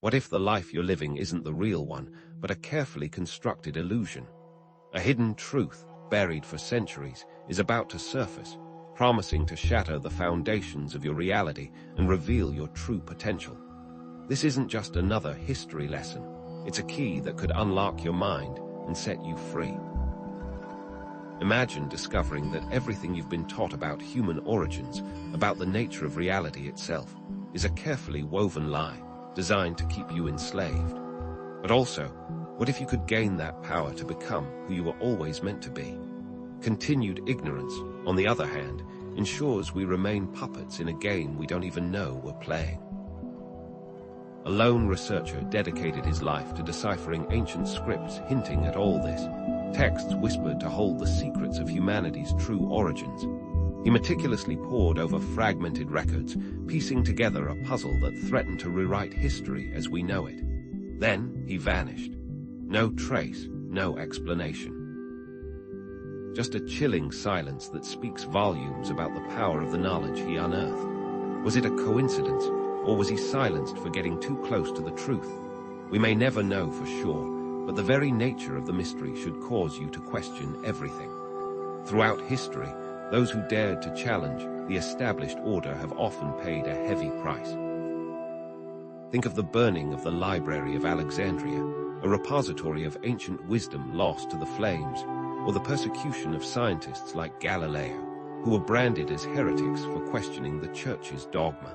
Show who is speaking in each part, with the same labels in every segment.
Speaker 1: What if the life you're living isn't the real one, but a carefully constructed illusion? A hidden truth, buried for centuries, is about to surface, promising to shatter the foundations of your reality and reveal your true potential. This isn't just another history lesson. It's a key that could unlock your mind and set you free. Imagine discovering that everything you've been taught about human origins, about the nature of reality itself, is a carefully woven lie designed to keep you enslaved. But also, what if you could gain that power to become who you were always meant to be? Continued ignorance, on the other hand, ensures we remain puppets in a game we don't even know we're playing. A lone researcher dedicated his life to deciphering ancient scripts hinting at all this, texts whispered to hold the secrets of humanity's true origins. He meticulously pored over fragmented records, piecing together a puzzle that threatened to rewrite history as we know it. Then he vanished. No trace, no explanation. Just a chilling silence that speaks volumes about the power of the knowledge he unearthed. Was it a coincidence, or was he silenced for getting too close to the truth? We may never know for sure, but the very nature of the mystery should cause you to question everything. Throughout history, those who dared to challenge the established order have often paid a heavy price. Think of the burning of the Library of Alexandria, a repository of ancient wisdom lost to the flames, or the persecution of scientists like Galileo, who were branded as heretics for questioning the Church's dogma.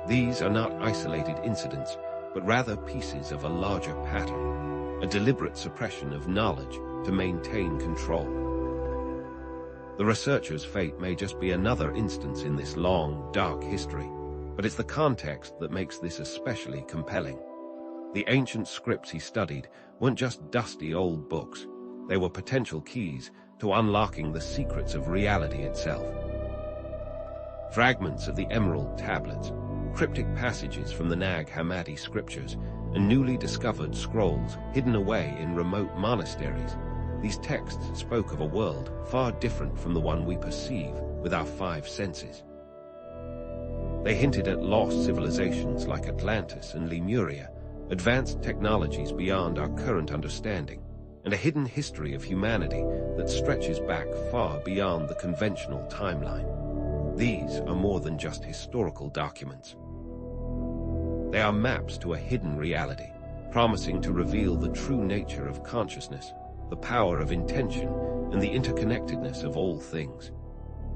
Speaker 1: These are not isolated incidents, but rather pieces of a larger pattern, a deliberate suppression of knowledge to maintain control. The researcher's fate may just be another instance in this long, dark history, but it's the context that makes this especially compelling. The ancient scripts he studied weren't just dusty old books. They were potential keys to unlocking the secrets of reality itself. Fragments of the Emerald Tablets, cryptic passages from the Nag Hammadi scriptures, and newly discovered scrolls hidden away in remote monasteries. These texts spoke of a world far different from the one we perceive with our five senses. They hinted at lost civilizations like Atlantis and Lemuria, advanced technologies beyond our current understanding, and a hidden history of humanity that stretches back far beyond the conventional timeline. These are more than just historical documents. They are maps to a hidden reality, promising to reveal the true nature of consciousness, the power of intention, and the interconnectedness of all things.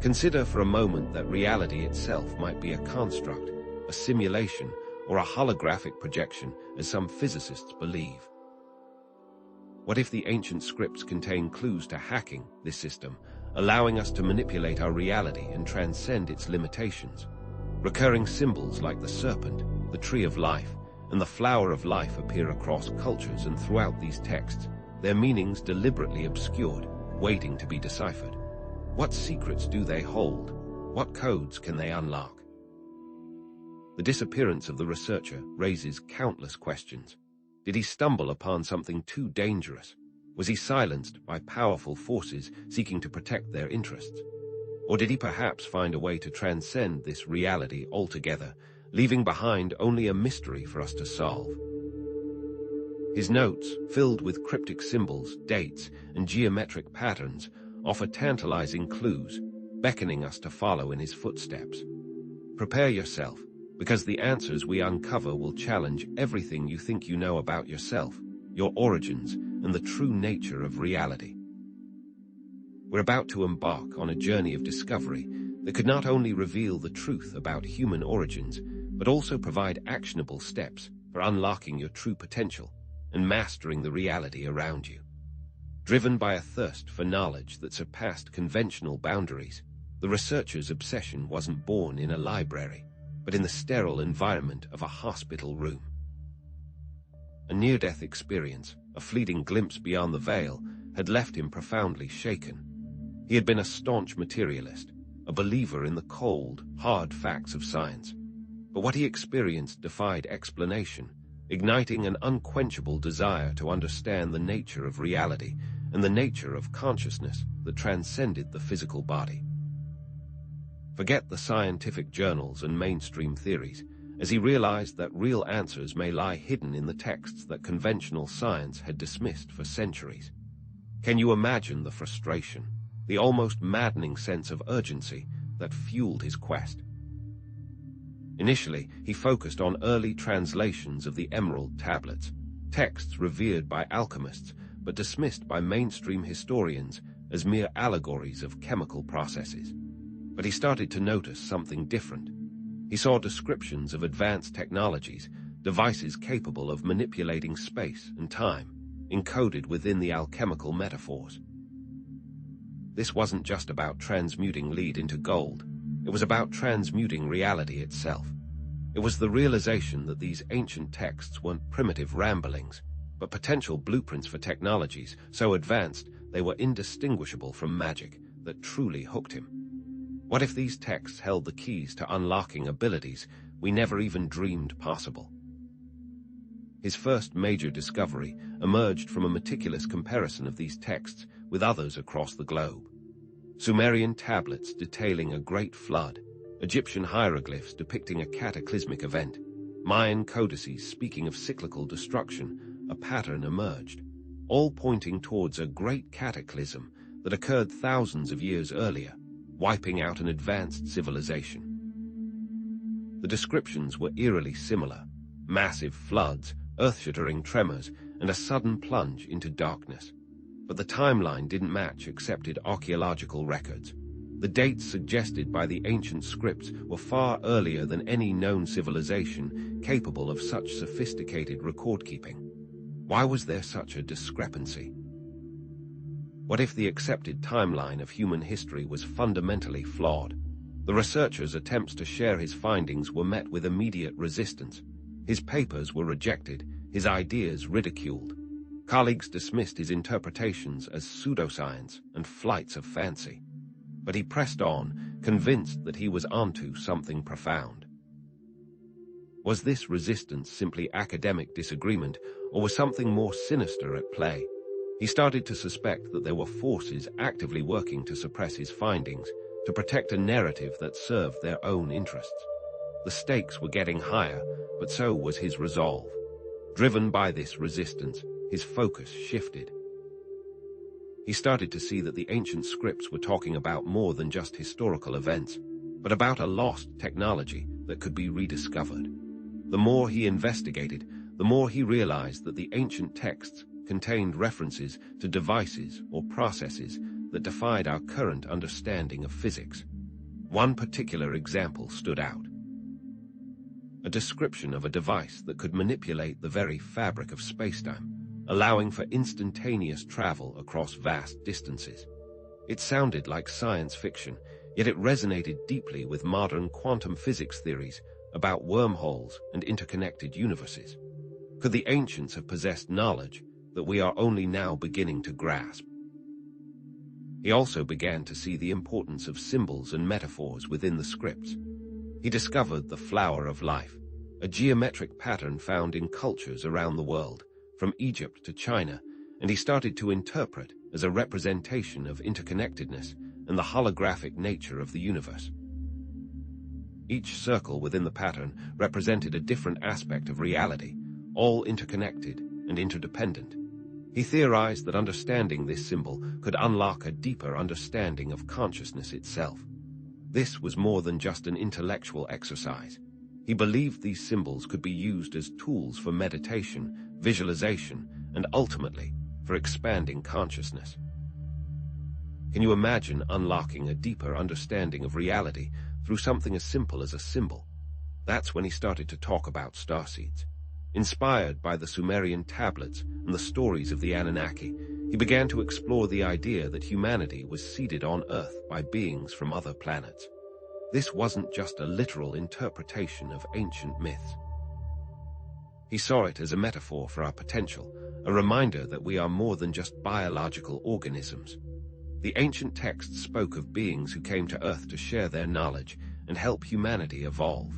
Speaker 1: Consider for a moment that reality itself might be a construct, a simulation, or a holographic projection, as some physicists believe. What if the ancient scripts contain clues to hacking this system, allowing us to manipulate our reality and transcend its limitations? Recurring symbols like the serpent, the tree of life, and the flower of life appear across cultures and throughout these texts, their meanings deliberately obscured, waiting to be deciphered. What secrets do they hold? What codes can they unlock? The disappearance of the researcher raises countless questions. Did he stumble upon something too dangerous? Was he silenced by powerful forces seeking to protect their interests? Or did he perhaps find a way to transcend this reality altogether, leaving behind only a mystery for us to solve? His notes, filled with cryptic symbols, dates, and geometric patterns, offer tantalizing clues, beckoning us to follow in his footsteps. Prepare yourself, because the answers we uncover will challenge everything you think you know about yourself, your origins, and the true nature of reality. We're about to embark on a journey of discovery that could not only reveal the truth about human origins, but also provide actionable steps for unlocking your true potential and mastering the reality around you. Driven by a thirst for knowledge that surpassed conventional boundaries, the researcher's obsession wasn't born in a library, but in the sterile environment of a hospital room. A near-death experience, a fleeting glimpse beyond the veil, had left him profoundly shaken. He had been a staunch materialist, a believer in the cold, hard facts of science. But what he experienced defied explanation, igniting an unquenchable desire to understand the nature of reality and the nature of consciousness that transcended the physical body. Forget the scientific journals and mainstream theories, as he realized that real answers may lie hidden in the texts that conventional science had dismissed for centuries. Can you imagine the frustration, the almost maddening sense of urgency that fueled his quest? Initially, he focused on early translations of the Emerald Tablets, texts revered by alchemists but dismissed by mainstream historians as mere allegories of chemical processes. But he started to notice something different. He saw descriptions of advanced technologies, devices capable of manipulating space and time, encoded within the alchemical metaphors. This wasn't just about transmuting lead into gold. It was about transmuting reality itself. It was the realization that these ancient texts weren't primitive ramblings, but potential blueprints for technologies so advanced they were indistinguishable from magic that truly hooked him. What if these texts held the keys to unlocking abilities we never even dreamed possible? His first major discovery emerged from a meticulous comparison of these texts with others across the globe. Sumerian tablets detailing a great flood, Egyptian hieroglyphs depicting a cataclysmic event, Mayan codices speaking of cyclical destruction, a pattern emerged, all pointing towards a great cataclysm that occurred thousands of years earlier, wiping out an advanced civilization. The descriptions were eerily similar: massive floods, earth-shattering tremors, and a sudden plunge into darkness. But the timeline didn't match accepted archaeological records. The dates suggested by the ancient scripts were far earlier than any known civilization capable of such sophisticated record-keeping. Why was there such a discrepancy? What if the accepted timeline of human history was fundamentally flawed? The researcher's attempts to share his findings were met with immediate resistance. His papers were rejected, his ideas ridiculed. Colleagues dismissed his interpretations as pseudoscience and flights of fancy. But he pressed on, convinced that he was onto something profound. Was this resistance simply academic disagreement, or was something more sinister at play? He started to suspect that there were forces actively working to suppress his findings, to protect a narrative that served their own interests. The stakes were getting higher, but so was his resolve. Driven by this resistance, his focus shifted. He started to see that the ancient scripts were talking about more than just historical events, but about a lost technology that could be rediscovered. The more he investigated, the more he realized that the ancient texts contained references to devices or processes that defied our current understanding of physics. One particular example stood out: a description of a device that could manipulate the very fabric of spacetime, allowing for instantaneous travel across vast distances. It sounded like science fiction, yet it resonated deeply with modern quantum physics theories about wormholes and interconnected universes. Could the ancients have possessed knowledge that we are only now beginning to grasp? He also began to see the importance of symbols and metaphors within the scripts. He discovered the flower of life, a geometric pattern found in cultures around the world, from Egypt to China, and he started to interpret as a representation of interconnectedness and the holographic nature of the universe. Each circle within the pattern represented a different aspect of reality, all interconnected and interdependent. He theorized that understanding this symbol could unlock a deeper understanding of consciousness itself. This was more than just an intellectual exercise. He believed these symbols could be used as tools for meditation, visualization, and ultimately, for expanding consciousness. Can you imagine unlocking a deeper understanding of reality through something as simple as a symbol? That's when he started to talk about starseeds. Inspired by the Sumerian tablets and the stories of the Anunnaki, he began to explore the idea that humanity was seeded on Earth by beings from other planets. This wasn't just a literal interpretation of ancient myths. He saw it as a metaphor for our potential, a reminder that we are more than just biological organisms. The ancient texts spoke of beings who came to Earth to share their knowledge and help humanity evolve.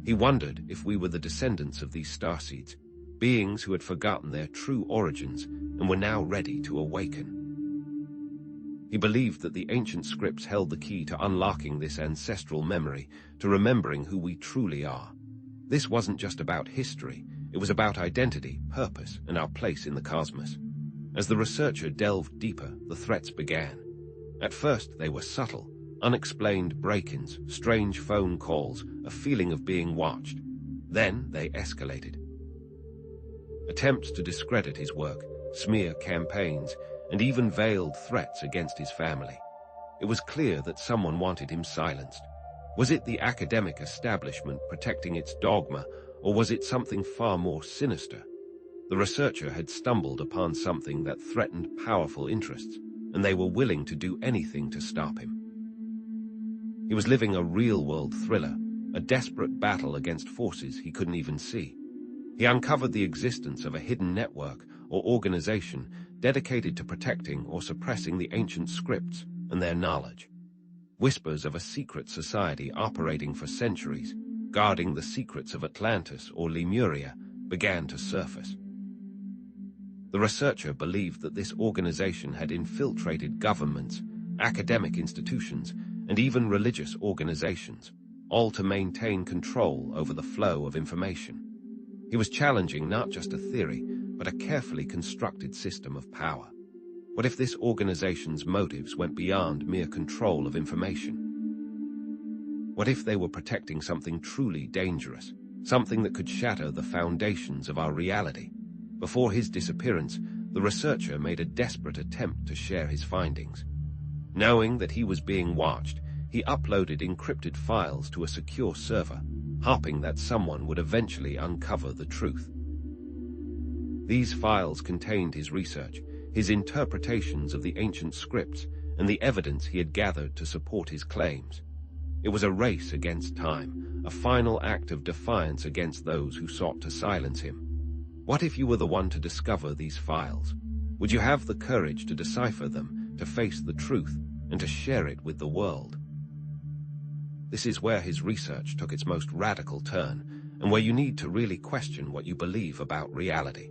Speaker 1: He wondered if we were the descendants of these starseeds, beings who had forgotten their true origins and were now ready to awaken. He believed that the ancient scripts held the key to unlocking this ancestral memory, to remembering who we truly are. This wasn't just about history, it was about identity, purpose, and our place in the cosmos. As the researcher delved deeper, the threats began. At first, they were subtle, unexplained break-ins, strange phone calls, a feeling of being watched. Then they escalated. Attempts to discredit his work, smear campaigns, and even veiled threats against his family. It was clear that someone wanted him silenced. Was it the academic establishment protecting its dogma, or was it something far more sinister? The researcher had stumbled upon something that threatened powerful interests, and they were willing to do anything to stop him. He was living a real-world thriller, a desperate battle against forces he couldn't even see. He uncovered the existence of a hidden network or organization dedicated to protecting or suppressing the ancient scripts and their knowledge. Whispers of a secret society operating for centuries, guarding the secrets of Atlantis or Lemuria, began to surface. The researcher believed that this organization had infiltrated governments, academic institutions, and even religious organizations, all to maintain control over the flow of information. He was challenging not just a theory, but a carefully constructed system of power. What if this organization's motives went beyond mere control of information? What if they were protecting something truly dangerous, something that could shatter the foundations of our reality? Before his disappearance, the researcher made a desperate attempt to share his findings. Knowing that he was being watched, he uploaded encrypted files to a secure server, hoping that someone would eventually uncover the truth. These files contained his research, his interpretations of the ancient scripts, and the evidence he had gathered to support his claims. It was a race against time, a final act of defiance against those who sought to silence him. What if you were the one to discover these files? Would you have the courage to decipher them, to face the truth, and to share it with the world? This is where his research took its most radical turn, and where you need to really question what you believe about reality.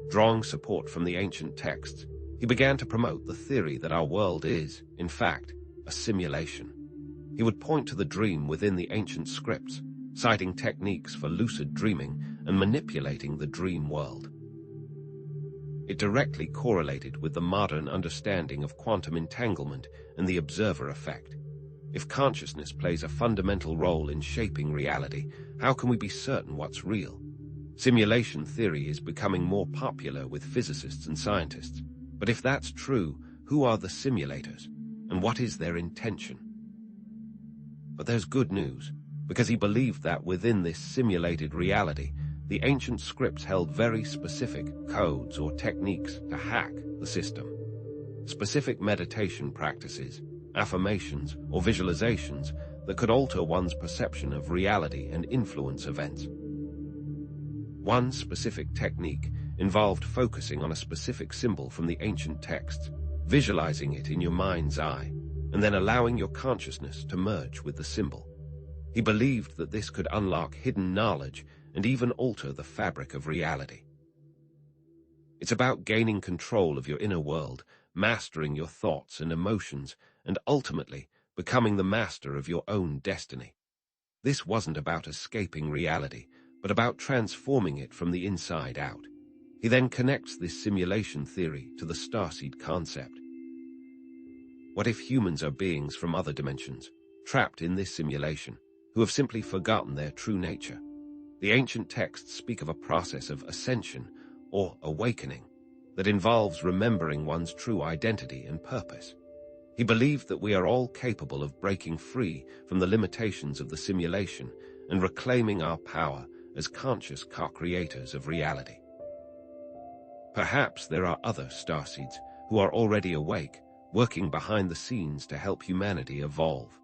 Speaker 1: Drawing support from the ancient texts, he began to promote the theory that our world is, in fact, a simulation. He would point to the dream within the ancient scripts, citing techniques for lucid dreaming and manipulating the dream world. It directly correlated with the modern understanding of quantum entanglement and the observer effect. If consciousness plays a fundamental role in shaping reality, how can we be certain what's real? Simulation theory is becoming more popular with physicists and scientists. But if that's true, who are the simulators, and what is their intention? But there's good news, because he believed that within this simulated reality, the ancient scripts held very specific codes or techniques to hack the system. Specific meditation practices, affirmations, or visualizations that could alter one's perception of reality and influence events. One specific technique involved focusing on a specific symbol from the ancient texts, visualizing it in your mind's eye, and then allowing your consciousness to merge with the symbol. He believed that this could unlock hidden knowledge and even alter the fabric of reality. It's about gaining control of your inner world, mastering your thoughts and emotions, and ultimately becoming the master of your own destiny. This wasn't about escaping reality, but about transforming it from the inside out. He then connects this simulation theory to the starseed concept. What if humans are beings from other dimensions, trapped in this simulation, who have simply forgotten their true nature? The ancient texts speak of a process of ascension, or awakening, that involves remembering one's true identity and purpose. He believed that we are all capable of breaking free from the limitations of the simulation and reclaiming our power as conscious co-creators of reality. Perhaps there are other starseeds who are already awake, working behind the scenes to help humanity evolve.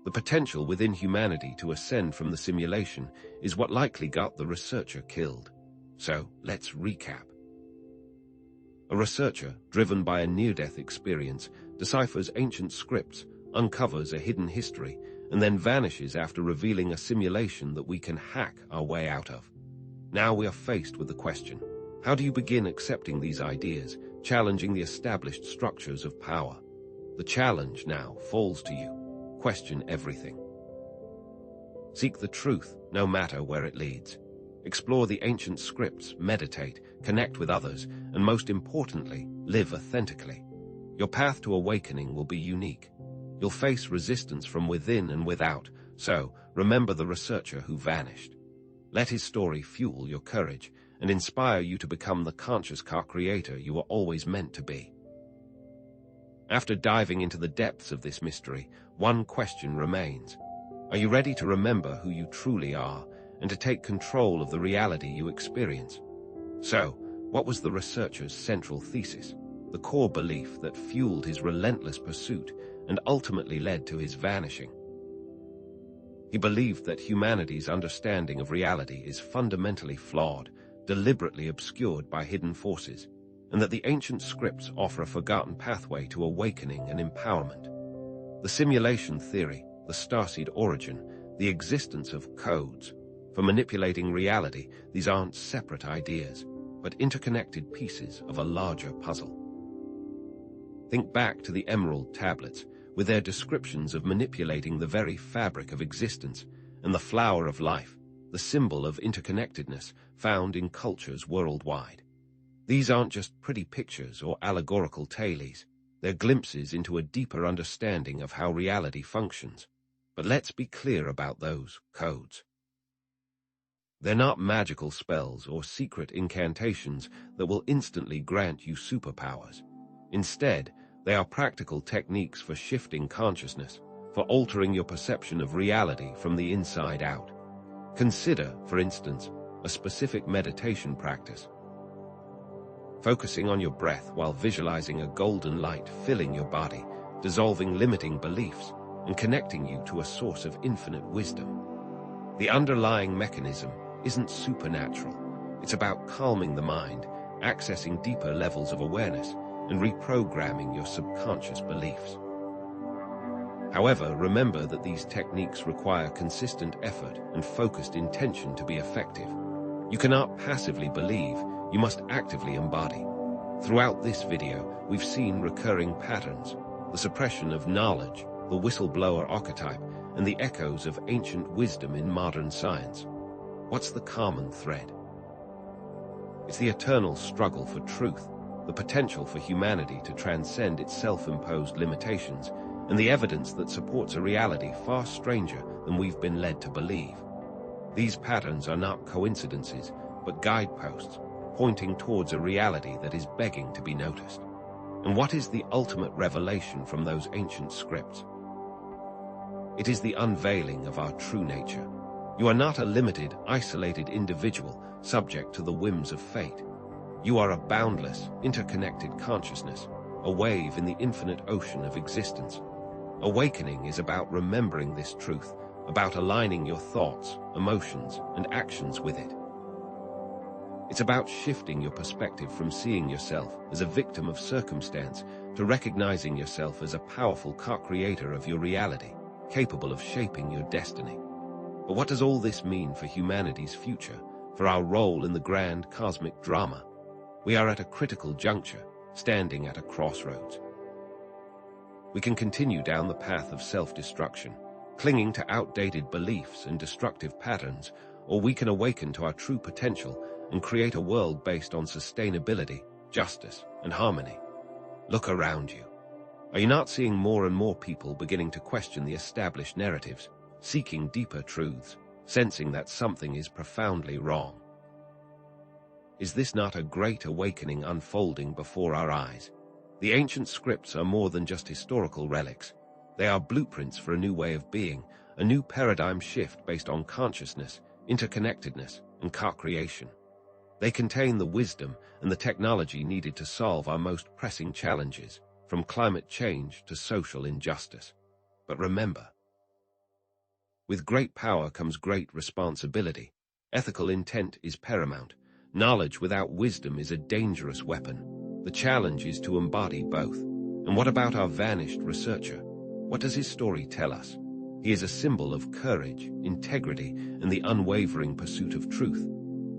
Speaker 1: The potential within humanity to ascend from the simulation is what likely got the researcher killed. So, let's recap. A researcher, driven by a near-death experience, deciphers ancient scripts, uncovers a hidden history, and then vanishes after revealing a simulation that we can hack our way out of. Now we are faced with the question: how do you begin accepting these ideas, challenging the established structures of power? The challenge now falls to you. Question everything. Seek the truth, no matter where it leads. Explore the ancient scripts, meditate, connect with others, and most importantly, live authentically. Your path to awakening will be unique. You'll face resistance from within and without, so remember the researcher who vanished. Let his story fuel your courage and inspire you to become the conscious co-creator you were always meant to be. After diving into the depths of this mystery, one question remains. Are you ready to remember who you truly are and to take control of the reality you experience? So, what was the researcher's central thesis, the core belief that fueled his relentless pursuit and ultimately led to his vanishing? He believed that humanity's understanding of reality is fundamentally flawed, deliberately obscured by hidden forces, and that the ancient scripts offer a forgotten pathway to awakening and empowerment. The simulation theory, the starseed origin, the existence of codes. For manipulating reality, these aren't separate ideas, but interconnected pieces of a larger puzzle. Think back to the Emerald Tablets, with their descriptions of manipulating the very fabric of existence and the flower of life, the symbol of interconnectedness found in cultures worldwide. These aren't just pretty pictures or allegorical tales. They're glimpses into a deeper understanding of how reality functions. But let's be clear about those codes. They're not magical spells or secret incantations that will instantly grant you superpowers. Instead, they are practical techniques for shifting consciousness, for altering your perception of reality from the inside out. Consider, for instance, a specific meditation practice. Focusing on your breath while visualizing a golden light filling your body, dissolving limiting beliefs, and connecting you to a source of infinite wisdom. The underlying mechanism isn't supernatural. It's about calming the mind, accessing deeper levels of awareness, and reprogramming your subconscious beliefs. However, remember that these techniques require consistent effort and focused intention to be effective. You cannot passively believe, you must actively embody. Throughout this video, we've seen recurring patterns, the suppression of knowledge, the whistleblower archetype, and the echoes of ancient wisdom in modern science. What's the common thread? It's the eternal struggle for truth, the potential for humanity to transcend its self-imposed limitations, and the evidence that supports a reality far stranger than we've been led to believe. These patterns are not coincidences, but guideposts, pointing towards a reality that is begging to be noticed. And what is the ultimate revelation from those ancient scripts? It is the unveiling of our true nature. You are not a limited, isolated individual subject to the whims of fate. You are a boundless, interconnected consciousness, a wave in the infinite ocean of existence. Awakening is about remembering this truth, about aligning your thoughts, emotions, and actions with it. It's about shifting your perspective from seeing yourself as a victim of circumstance to recognizing yourself as a powerful co-creator of your reality, capable of shaping your destiny. But what does all this mean for humanity's future, for our role in the grand cosmic drama? We are at a critical juncture, standing at a crossroads. We can continue down the path of self-destruction, clinging to outdated beliefs and destructive patterns, or we can awaken to our true potential and create a world based on sustainability, justice, and harmony. Look around you. Are you not seeing more and more people beginning to question the established narratives, seeking deeper truths, sensing that something is profoundly wrong? Is this not a great awakening unfolding before our eyes? The ancient scripts are more than just historical relics. They are blueprints for a new way of being, a new paradigm shift based on consciousness, interconnectedness, and co-creation. They contain the wisdom and the technology needed to solve our most pressing challenges, from climate change to social injustice. But remember, with great power comes great responsibility. Ethical intent is paramount. Knowledge without wisdom is a dangerous weapon. The challenge is to embody both. And what about our vanished researcher? What does his story tell us? He is a symbol of courage, integrity, and the unwavering pursuit of truth.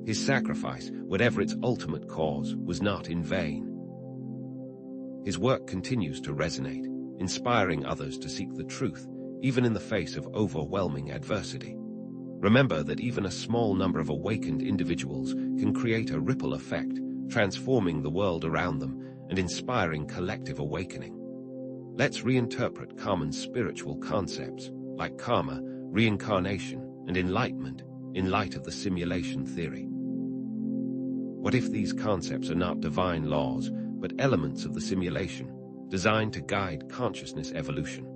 Speaker 1: His sacrifice, whatever its ultimate cause, was not in vain. His work continues to resonate, inspiring others to seek the truth, even in the face of overwhelming adversity. Remember that even a small number of awakened individuals can create a ripple effect, transforming the world around them and inspiring collective awakening. Let's reinterpret common spiritual concepts like karma, reincarnation, and enlightenment in light of the simulation theory. What if these concepts are not divine laws, but elements of the simulation, designed to guide consciousness evolution?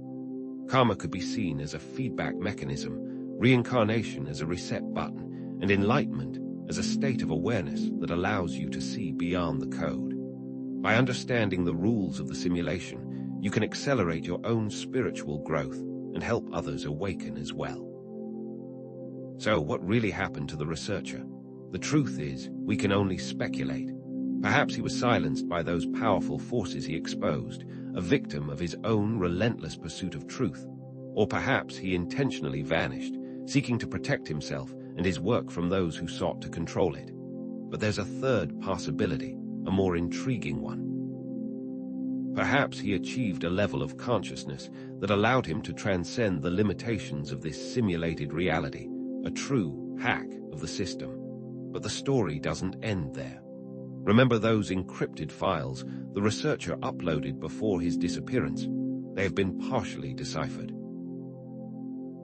Speaker 1: Karma could be seen as a feedback mechanism, reincarnation as a reset button, and enlightenment as a state of awareness that allows you to see beyond the code. By understanding the rules of the simulation, you can accelerate your own spiritual growth and help others awaken as well. So, what really happened to the researcher? The truth is, we can only speculate. Perhaps he was silenced by those powerful forces he exposed, a victim of his own relentless pursuit of truth. Or perhaps he intentionally vanished, seeking to protect himself and his work from those who sought to control it. But there's a third possibility, a more intriguing one. Perhaps he achieved a level of consciousness that allowed him to transcend the limitations of this simulated reality, a true hack of the system. But the story doesn't end there. Remember those encrypted files the researcher uploaded before his disappearance? They have been partially deciphered.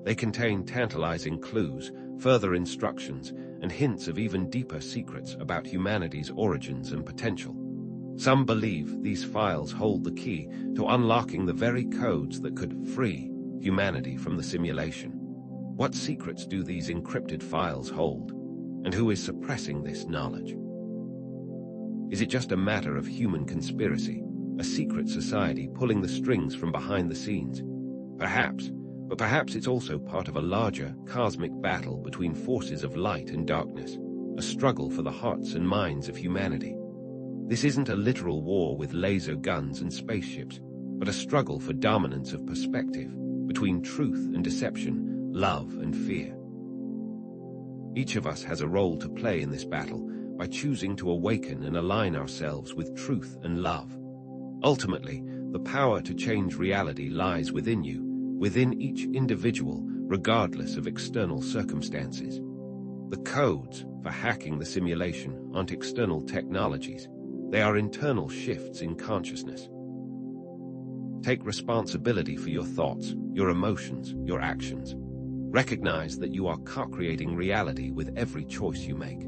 Speaker 1: They contain tantalizing clues, further instructions, and hints of even deeper secrets about humanity's origins and potential. Some believe these files hold the key to unlocking the very codes that could free humanity from the simulation. What secrets do these encrypted files hold? And who is suppressing this knowledge? Is it just a matter of human conspiracy, a secret society pulling the strings from behind the scenes? Perhaps, but perhaps it's also part of a larger, cosmic battle between forces of light and darkness, a struggle for the hearts and minds of humanity. This isn't a literal war with laser guns and spaceships, but a struggle for dominance of perspective, between truth and deception, love and fear. Each of us has a role to play in this battle by choosing to awaken and align ourselves with truth and love. Ultimately, the power to change reality lies within you, within each individual, regardless of external circumstances. The codes for hacking the simulation aren't external technologies. They are internal shifts in consciousness. Take responsibility for your thoughts, your emotions, your actions. Recognize that you are co-creating reality with every choice you make.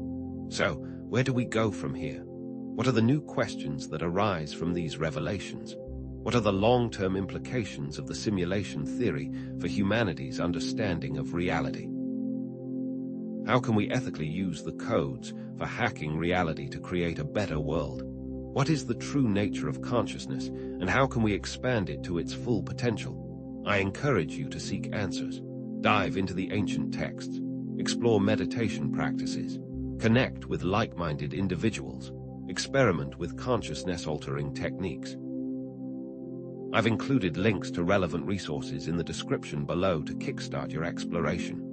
Speaker 1: So, where do we go from here? What are the new questions that arise from these revelations? What are the long-term implications of the simulation theory for humanity's understanding of reality? How can we ethically use the codes for hacking reality to create a better world? What is the true nature of consciousness, and how can we expand it to its full potential? I encourage you to seek answers. Dive into the ancient texts, explore meditation practices, connect with like-minded individuals, experiment with consciousness-altering techniques. I've included links to relevant resources in the description below to kickstart your exploration.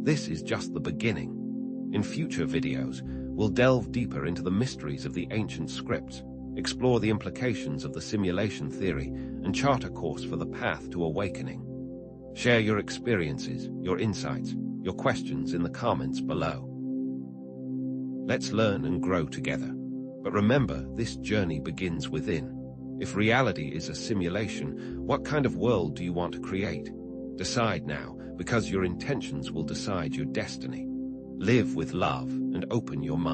Speaker 1: This is just the beginning. In future videos, we'll delve deeper into the mysteries of the ancient scripts, explore the implications of the simulation theory, and chart a course for the path to awakening. Share your experiences, your insights, your questions in the comments below. Let's learn and grow together. But remember, this journey begins within. If reality is a simulation, what kind of world do you want to create? Decide now, because your intentions will decide your destiny. Live with love and open your mind.